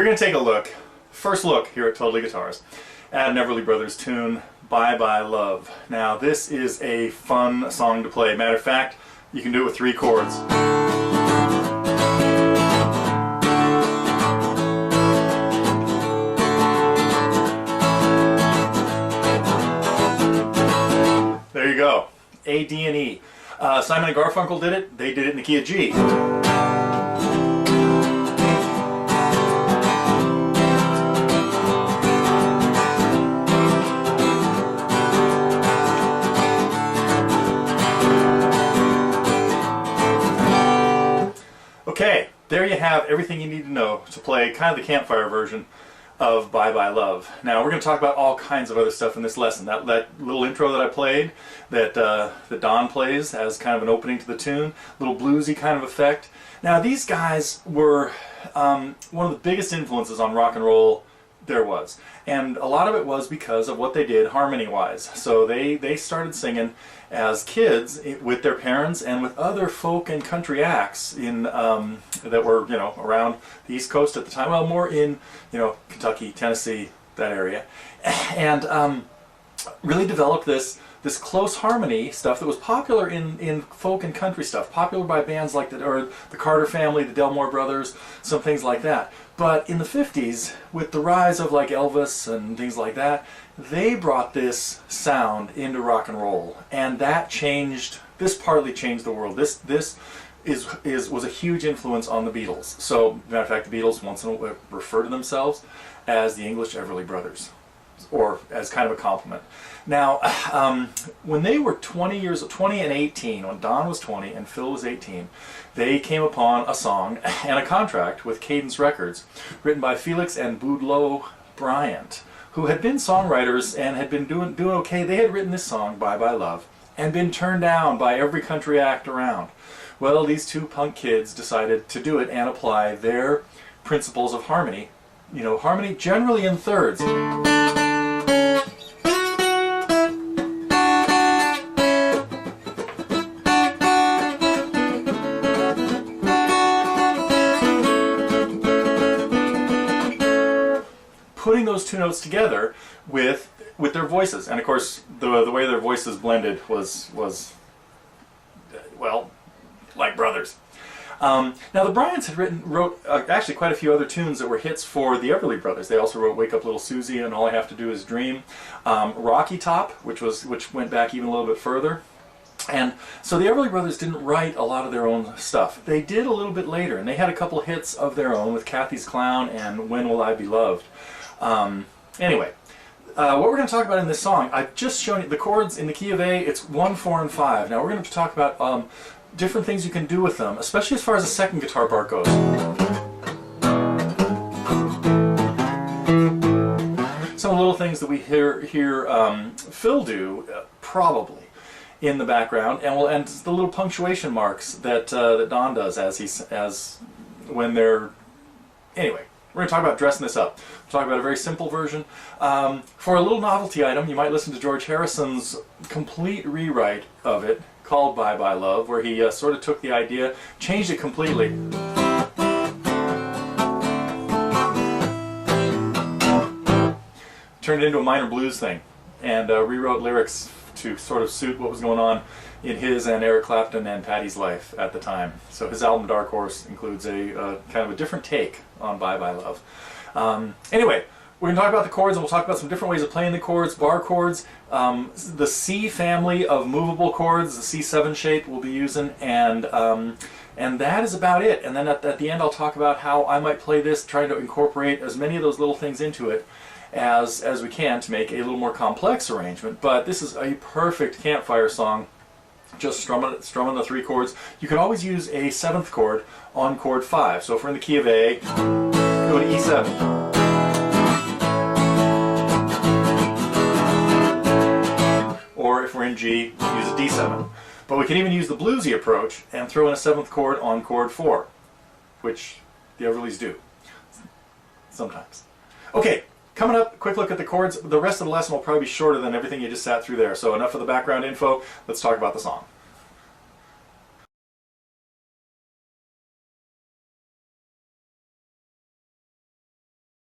we're going to take a look, first look here at Totally Guitars, at an Everly Brothers tune, Bye Bye Love. Now this is a fun song to play. Matter of fact, you can do it with 3 chords. There you go. A, D, and E. Simon and Garfunkel did it. They did it in the key of G. Okay, there you have everything you need to know to play kind of the campfire version of Bye Bye Love. Now we're going to talk about all kinds of other stuff in this lesson. That little intro that I played, that Don plays as kind of an opening to the tune, little bluesy kind of effect. Now these guys were one of the biggest influences on rock and roll there was. And a lot of it was because of what they did harmony-wise. So they started singing as kids with their parents and with other folk and country acts in that were, you know, around the East Coast at the time. Well, more in, you know, Kentucky, Tennessee, that area, and really developed this close harmony stuff that was popular in folk and country stuff, popular by bands like the Carter Family, the Delmore Brothers, some things like that. But in the 50s, with the rise of like Elvis and things like that, they brought this sound into rock and roll, and that changed. This partly changed the world. This was a huge influence on the Beatles. So, matter of fact, the Beatles once in a while refer to themselves as the English Everly Brothers, or as kind of a compliment. Now, when they were 20 and 18, when Don was 20 and Phil was 18, they came upon a song and a contract with Cadence Records, written by Felice and Boudleaux Bryant, who had been songwriters and had been doing okay. They had written this song, Bye Bye Love, and been turned down by every country act around. Well, these 2 punk kids decided to do it and apply their principles of harmony, you know, harmony generally in thirds. Putting those 2 notes together with their voices, and of course the way their voices blended was well, like brothers. Now the Bryants had wrote actually quite a few other tunes that were hits for the Everly Brothers. They also wrote Wake Up Little Susie and All I Have to Do Is Dream, Rocky Top, which went back even a little bit further. And so the Everly Brothers didn't write a lot of their own stuff. They did a little bit later, and they had a couple hits of their own with Kathy's Clown and When Will I Be Loved. Anyway, what we're going to talk about in this song, I've just shown you the chords in the key of A. It's 1, 4, and 5. Now we're going to talk about different things you can do with them, especially as far as the second guitar part goes. Some little things that we hear Phil do, probably, in the background, and the little punctuation marks that Don does when they're. Anyway, we're going to talk about dressing this up. We'll talk about a very simple version. For a little novelty item, you might listen to George Harrison's complete rewrite of it, called Bye Bye Love, where he sort of took the idea, changed it completely. Turned it into a minor blues thing, and rewrote lyrics to sort of suit what was going on in his and Eric Clapton and Patty's life at the time. So his album Dark Horse includes a kind of a different take on Bye Bye Love. Anyway, we're going to talk about the chords, and we'll talk about some different ways of playing the chords, bar chords, the C family of movable chords, the C7 shape we'll be using, and that is about it. And then at the end I'll talk about how I might play this, trying to incorporate as many of those little things into it as we can to make a little more complex arrangement. But this is a perfect campfire song, just strumming the 3 chords. You can always use a 7th chord on chord 5. So if we're in the key of A, go to E7. Or if we're in G, use a D7. But we can even use the bluesy approach and throw in a 7th chord on chord 4, which the Everlys do sometimes. Okay, coming up, quick look at the chords. The rest of the lesson will probably be shorter than everything you just sat through there. So enough of the background info. Let's talk about the song.